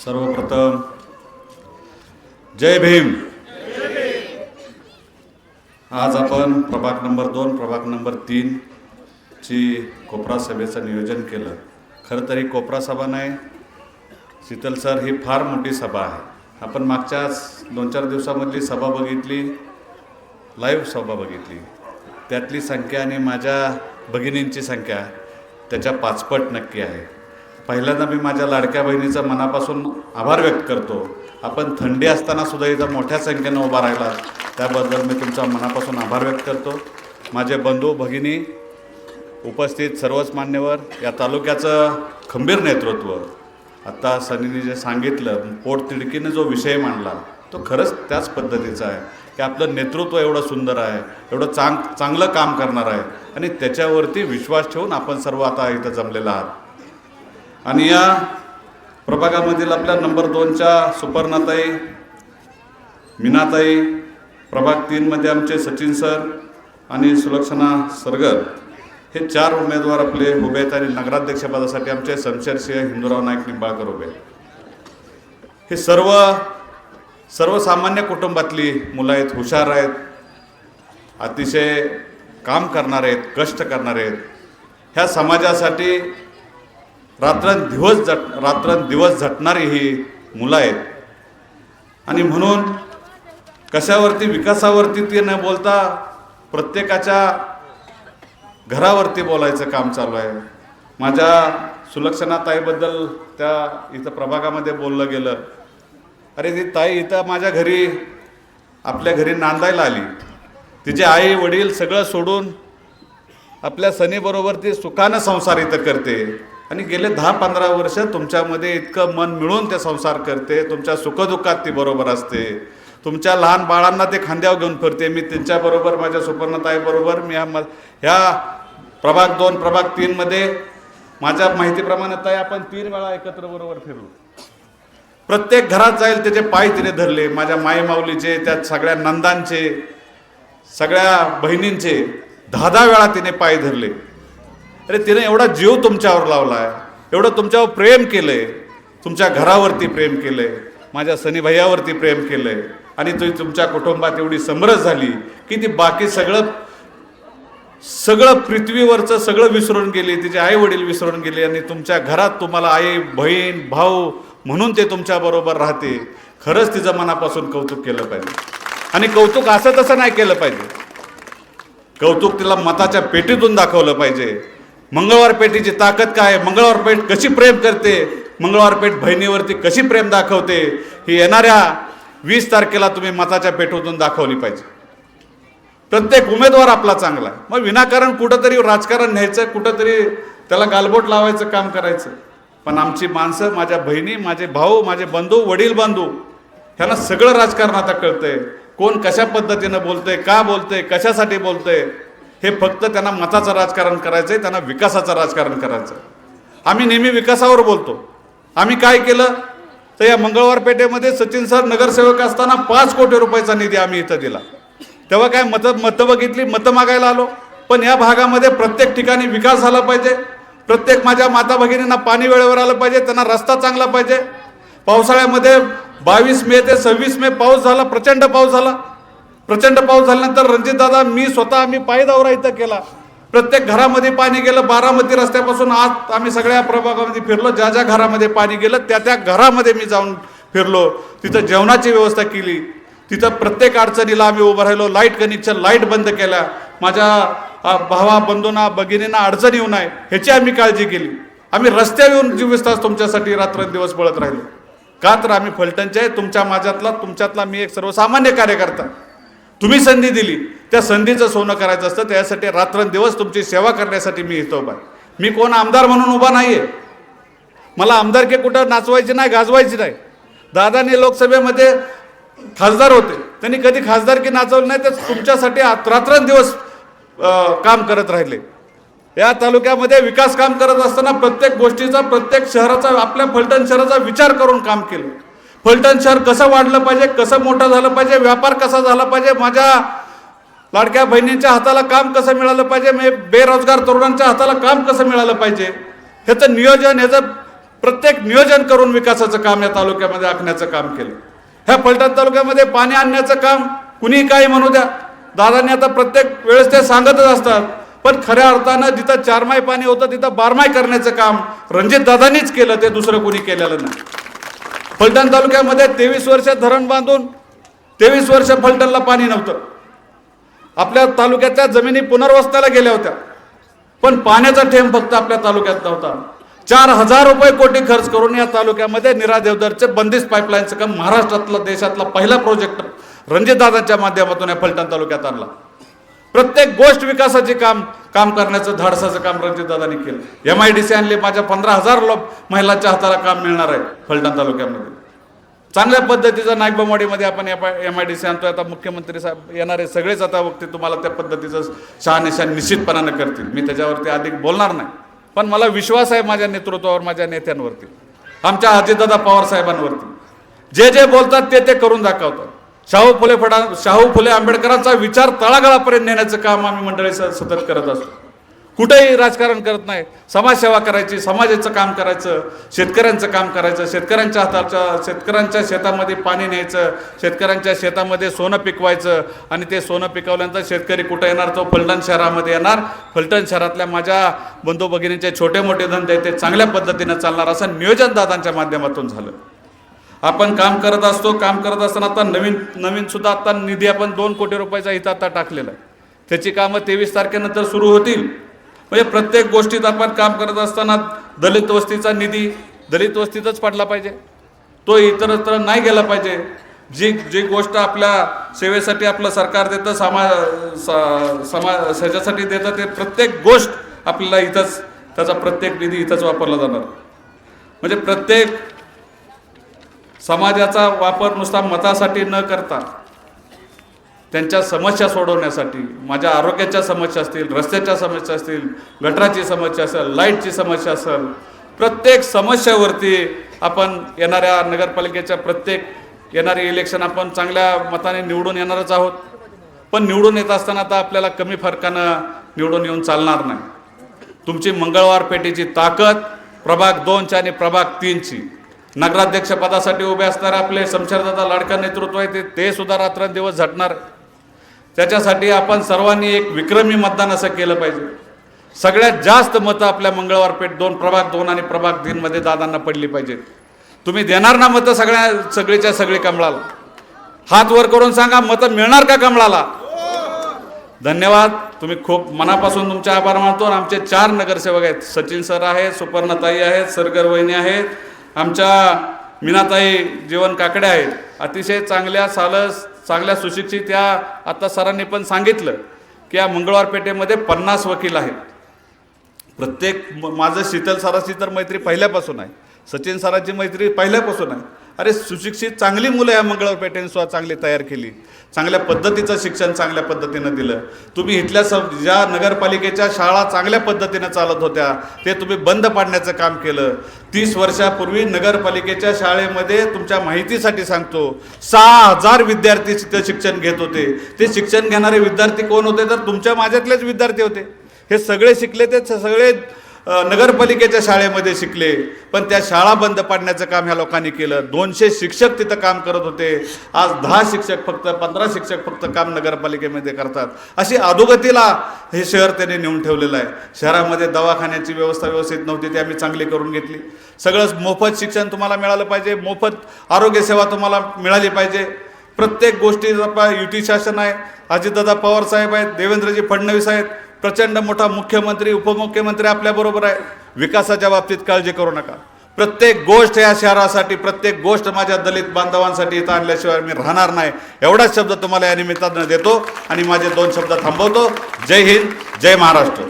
सर्वप्रथम जय भीम। आज आपण प्रभाग नंबर 2 प्रभाग नंबर 3 ची कोपरा सभेचं नियोजन केलं। खरं तरी कोपरा सभा नाही, शीतल सर ही फार मोठी सभा आहे। आपण मागच्या 2-4 दिवसामधली सभा बघितली, लाईव्ह सभा बघितली, त्यातली संख्या आणि माझ्या भगिनींची संख्या त्याच्या 5 पट नक्की आहे। पहिल्यांदा मी माझ्या लाडक्या बहिणीचा मनापासून आभार व्यक्त करतो। आपण थंडी असताना सुद्धा इथं मोठ्या संख्येनं उभा राहिला, त्याबद्दल मी तुमचा मनापासून आभार व्यक्त करतो। माझे बंधू भगिनी, उपस्थित सर्वच मान्यवर, या तालुक्याचं खंबीर नेतृत्व, आता सनीने जे सांगितलं, पोटतिडकीनं जो विषय मांडला तो खरंच त्याच पद्धतीचा आहे की आपलं नेतृत्व एवढं सुंदर आहे, एवढं चांगलं काम करणार आहे आणि त्याच्यावरती विश्वास ठेवून आपण सर्व आता इथं जमलेला आहात। आणि या प्रभागामधील आपल्या नंबर 2च्या सुपर्णाताई, मीनाताई, प्रभाग 3 मध्ये आमचे सचिन सर आणि सुलक्षणा सरगर हे 4 उमेदवार आपले उभे आहेत आणि नगराध्यक्षपदासाठी आमचे शमशेरसिंह हिंदूराव नाईक निंबाळकर उभे आहेत। हे सर्वसामान्य कुटुंबातली मुलं आहेत, हुशार आहेत, अतिशय काम करणारे आहेत, कष्ट करणारे आहेत। ह्या समाजासाठी रात्रंदिवस झटणारी ही मुलं आहेत आणि म्हणून कशावरती, विकासावरती ते न बोलता प्रत्येकाच्या घरावरती बोलायचं काम चालू आहे। माझ्या सुलक्षणाताईबद्दल त्या इथं प्रभागामध्ये बोललं गेलं, अरे ती ताई इथं माझ्या घरी, आपल्या घरी नांदायला आली, तिचे आई वडील सगळं सोडून आपल्या सनीबरोबर ती सुखानं संसार इथं करते आणि गेले 10-15 वर्ष तुमच्यामध्ये इतकं मन मिळून ते संसार करते, तुमच्या सुखदुःखात ती बरोबर असते, तुमच्या लहान बाळांना ते खांद्यावर घेऊन फिरते। मी त्यांच्याबरोबर, माझ्या सुपर्णताईबरोबर मी ह्या प्रभाग 2 प्रभाग 3 मध्ये माझ्या माहितीप्रमाणे ताई आपण 3 वेळा एकत्र बरोबर फिरलो। प्रत्येक घरात जाईल त्याचे पाय तिने धरले, माझ्या माई माऊलीचे, त्या सगळ्या नंदांचे, सगळ्या बहिणींचे 10-10 वेळा तिने पाय धरले। अरे तिने एवढा जीव तुमच्यावर लावलाय, एवढं तुमच्यावर प्रेम केलंय, तुमच्या घरावरती प्रेम केलंय, माझ्या सनी भैयावरती प्रेम केलंय आणि ती तुमच्या कुटुंबात एवढी समरस झाली की ती बाकी सगळं पृथ्वीवरचं सगळं विसरून गेली, तिचे आई वडील विसरून गेले आणि तुमच्या घरात तुम्हाला आई, बहीण, भाऊ म्हणून ते तुमच्याबरोबर राहते। खरंच तिचं मनापासून कौतुक केलं पाहिजे आणि कौतुक असं तसं नाही केलं पाहिजे, कौतुक तिला मताच्या पेटीतून दाखवलं पाहिजे। मंगळवार पेठीची ताकद काय, मंगळवार पेठ कशी प्रेम करते, मंगळवार पेठ बहिणीवरती कशी प्रेम दाखवते, ही येणाऱ्या 20 तारखेला तुम्ही मताच्या पेटीतून दाखवली पाहिजे। प्रत्येक उमेदवार आपला चांगला आहे, मग विनाकारण कुठंतरी राजकारण न्यायचं, कुठंतरी त्याला गालबोट लावायचं काम करायचं। पण आमची माणसं, माझ्या बहिणी, माझे भाऊ, माझे बंधू, वडील बंधू, ह्यांना सगळं राजकारण आता कळतंय, कोण कशा पद्धतीनं बोलतंय, का बोलतंय, कशासाठी बोलतंय। हे फक्त त्यांना मताचं राजकारण करायचं आहे, त्यांना विकासाचं राजकारण करायचं आहे। आम्ही नेहमी विकासावर बोलतो। आम्ही काय केलं तर या मंगळवार पेठेमध्ये सचिन सर नगरसेवक असताना 5 कोटी रुपयाचा निधी आम्ही इथं दिला। तेव्हा काय मतं बघितली, मतं मागायला आलो, पण या भागामध्ये प्रत्येक ठिकाणी विकास झाला पाहिजे, प्रत्येक माझ्या माता भगिनींना पाणी वेळेवर आलं पाहिजे, त्यांना रस्ता चांगला पाहिजे। पावसाळ्यामध्ये 22 मे ते 26 मे पाऊस झाला, प्रचंड पाऊस झाला। प्रचंड पाऊस झाल्यानंतर रणजितदादा, मी स्वतः आम्ही पायी दौरा इथं केला, प्रत्येक घरामध्ये पाणी गेलं। बारामती रस्त्यापासून आज आम्ही सगळ्या प्रभागामध्ये फिरलो, ज्या ज्या घरामध्ये पाणी गेलं त्या घरामध्ये मी जाऊन फिरलो, तिथं जेवणाची व्यवस्था केली, तिथं प्रत्येक अडचणीला आम्ही उभं राहिलो, लाईट कनेक्शन, लाईट बंद केल्या, माझ्या भावा बंधूंना भगिनींना अडचण येऊ नये ह्याची आम्ही काळजी केली। आम्ही रस्त्यावर येऊन 24 तास तुमच्यासाठी रात्रंदिवस पळत राहिलो, का तर आम्ही फलटणचे आहे, तुमच्यातला मी एक सर्वसामान्य कार्यकर्ता। तुम्ही संधी दिली, त्या संधीचं सोनं करायचं असतं, त्यासाठी रात्रंदिवस तुमची सेवा करण्यासाठी मी इथं उभा आहे। मी कोण आमदार म्हणून उभा नाहीये, मला आमदारकी कुठं नाचवायची नाही, गाजवायची नाही। दादांनी लोकसभेमध्ये खासदार होते, त्यांनी कधी खासदारकी नाचवली नाही, तर तुमच्यासाठी रात्रंदिवस काम करत राहिले। या तालुक्यामध्ये विकास काम करत असताना प्रत्येक गोष्टीचा, प्रत्येक शहराचा, आपल्या फलटण शहराचा विचार करून काम केलं। फलटण शहर कसं वाढलं पाहिजे, कसं मोठं झालं पाहिजे, व्यापार कसा झाला पाहिजे, माझ्या लाडक्या बहिणींच्या हाताला काम कसं मिळालं पाहिजे, बेरोजगार तरुणांच्या हाताला काम कसं मिळालं पाहिजे, ह्याचं नियोजन, ह्याचं प्रत्येक नियोजन करून विकासाचं काम या तालुक्यामध्ये आखण्याचं काम केलं. ह्या फलटण तालुक्यामध्ये पाणी आणण्याचं काम कुणी काही म्हणू द्या, दादांनी आता प्रत्येक वेळेस ते सांगतच असतात, पण खऱ्या अर्थानं जिथं 4 माय पाणी होतं तिथं 12 माय करण्याचं काम रणजित दादांनीच केलं, ते दुसरं कुणी केलेलं नाही. फलटण तालुक्यामध्ये 23 वर्ष धरण बांधून 23 वर्ष फलटणला पाणी नव्हतं. आपल्या तालुक्याच्या जमिनी पुनर्वसनाला गेल्या होत्या, पण पाण्याचा थेंब फक्त आपल्या तालुक्यात नव्हता. 4000 रुपये कोटी खर्च करून या तालुक्यामध्ये नीरा देवधरचे बंदिस्त पाईपलाईनचं काम महाराष्ट्रातला देशातला पहिला प्रोजेक्ट रणजितदादांच्या माध्यमातून या फलटण तालुक्यात आणला. प्रत्येक गोष्ट विकासाचे काम करण्याचं धाडसाचं काम रणजितदादांनी केलं. MIDC आणले, माझ्या 15,000 महिलांच्या हाताला काम मिळणार आहे फलटण तालुक्यामध्ये. चांगल्या पद्धतीचं नागबमवाडीमध्ये आपण MIDC आणतोय. आता मुख्यमंत्री साहेब येणारे सगळेच आता वक्ते तुम्हाला त्या पद्धतीचं शहानिशा निश्चितपणानं करतील. मी त्याच्यावरती अधिक बोलणार नाही, पण मला विश्वास आहे माझ्या नेतृत्वावर, माझ्या नेत्यांवरती, आमच्या अजितदादा पवार साहेबांवरती. जे जे बोलतात ते करून दाखवतात. शाहू फुले आंबेडकरांचा विचार तळागाळापर्यंत नेण्याचं काम आम्ही मंडळी सतत करत असतो. कुठेही राजकारण करत नाही. समाजसेवा करायची, समाजाचं काम करायचं, शेतकऱ्यांचं काम करायचं, शेतकऱ्यांच्या शेतामध्ये पाणी न्यायचं, शेतकऱ्यांच्या शेतामध्ये सोनं पिकवायचं, आणि ते सोनं पिकवल्यानंतर शेतकरी कुठं येणार, तो फलटण शहरामध्ये येणार. फलटण शहरातल्या माझ्या बंधू भगिनींचे छोटे मोठे धंदे ते चांगल्या पद्धतीनं चालणार, असं नियोजन दादांच्या माध्यमातून झालं. आपण काम करत असतो. काम करत असताना आता नवीन सुद्धा आता निधी आपण 2 कोटी रुपयाचा इथं आता टाकलेला आहे. त्याची कामं 23 तारखेनंतर सुरू होतील. म्हणजे प्रत्येक गोष्टीत आपण काम करत असताना दलित वस्तीचा निधी दलित वस्तीतच पडला पाहिजे, तो इतरत्र नाही गेला पाहिजे. जी गोष्ट आपल्या सेवेसाठी आपलं सरकार देतं, समाज ह्याच्यासाठी देतं, ते प्रत्येक गोष्ट आपल्याला इथंच, त्याचा प्रत्येक निधी इथंच वापरला जाणार. म्हणजे प्रत्येक समाजाचा वापर नुसता मतासाठी न करता त्यांच्या समस्या सोडवण्यासाठी, माझ्या आरोग्याच्या समस्या असतील, रस्त्याच्या समस्या असतील, गटराची समस्या असेल, लाईटची समस्या असेल, प्रत्येक समस्यावरती आपण येणाऱ्या नगरपालिकेच्या येणारी इलेक्शन आपण चांगल्या मताने निवडून येणारच आहोत. पण निवडून येत असताना आता आपल्याला कमी फरकानं निवडून येऊन चालणार नाही. तुमची मंगळवार पेठेची ताकद प्रभाग 2ची आणि प्रभाग 3ची, नगराध्यक्षपदासाठी उभे असणारे आपले शमशेरदादा लाडका नेतृत्व आहे, ते सुद्धा रात्रंदिवस झटणार. त्याच्यासाठी आपण सर्वांनी एक विक्रमी मतदान असं केलं पाहिजे. सगळ्यात जास्त मतं आपल्या मंगळवार पेठ प्रभाग 2 आणि प्रभाग 3 मध्ये दादांना पडली पाहिजेत. तुम्ही देणार ना मतं सगळीच्या सगळी कमळाला? हात वर करून सांगा, मतं मिळणार का कमळाला? धन्यवाद. तुम्ही खूप मनापासून तुमचे आभार मानतो. आणि आमचे 4 नगरसेवक आहेत, सचिन सर आहेत, सुपर्णाताई आहेत, सरगर वहिनी आहेत, आमच्या मीनाताई जीवन काकडे आहेत, अतिशय चांगल्या सुशिक्षित. त्या आता सरांनी पण सांगितलं की या मंगळवार पेठेमध्ये 50 वकील आहेत. प्रत्येक माझं शीतल सराची तर मैत्री पहिल्यापासून आहे, सचिन सराची मैत्री पहिल्यापासून आहे. अरे सुशिक्षित चांगली मुलं या मंगळवार पेठेने सुद्धा चांगली तयार केली, चांगल्या पद्धतीचं शिक्षण चांगल्या पद्धतीनं दिलं. तुम्ही इथल्या ज्या नगरपालिकेच्या शाळा चांगल्या पद्धतीनं चालत होत्या ते तुम्ही बंद पाडण्याचं काम केलं. 30 वर्षापूर्वी नगरपालिकेच्या शाळेमध्ये, तुमच्या माहितीसाठी सांगतो, 6000 विद्यार्थी तिथं शिक्षण घेत होते. ते शिक्षण घेणारे विद्यार्थी कोण होते? तर तुमच्या माझ्यातलेच विद्यार्थी होते. हे सगळे शिकले, ते सगळे नगरपालिकेच्या शाळेमध्ये शिकले. पण त्या शाळा बंद पाडण्याचं काम ह्या लोकांनी केलं. 200 शिक्षक तिथं काम करत होते. आज 10 शिक्षक फक्त, 15 शिक्षक फक्त काम नगरपालिकेमध्ये करतात. अशी अधोगतीला हे शहर त्यांनी नेऊन ठेवलेलं आहे. शहरामध्ये दवाखान्याची व्यवस्था व्यवस्थित नव्हती, ती आम्ही चांगली करून घेतली. सगळंच मोफत शिक्षण तुम्हाला मिळालं पाहिजे, मोफत आरोग्यसेवा तुम्हाला मिळाली पाहिजे. प्रत्येक गोष्टी युती शासन आहे, अजितदादा पवार साहेब आहेत, देवेंद्रजी फडणवीस आहेत, प्रचंड मोठा मुख्यमंत्री उपमुख्यमंत्री आपल्याबरोबर आहे. विकासाच्या बाबतीत काळजी करू नका. प्रत्येक गोष्ट या शहरासाठी, प्रत्येक गोष्ट माझ्या दलित बांधवांसाठी इथं आणल्याशिवाय मी राहणार नाही. एवढाच शब्द तुम्हाला या निमित्तानं देतो आणि माझे 2 शब्द थांबवतो. जय हिंद, जय महाराष्ट्र.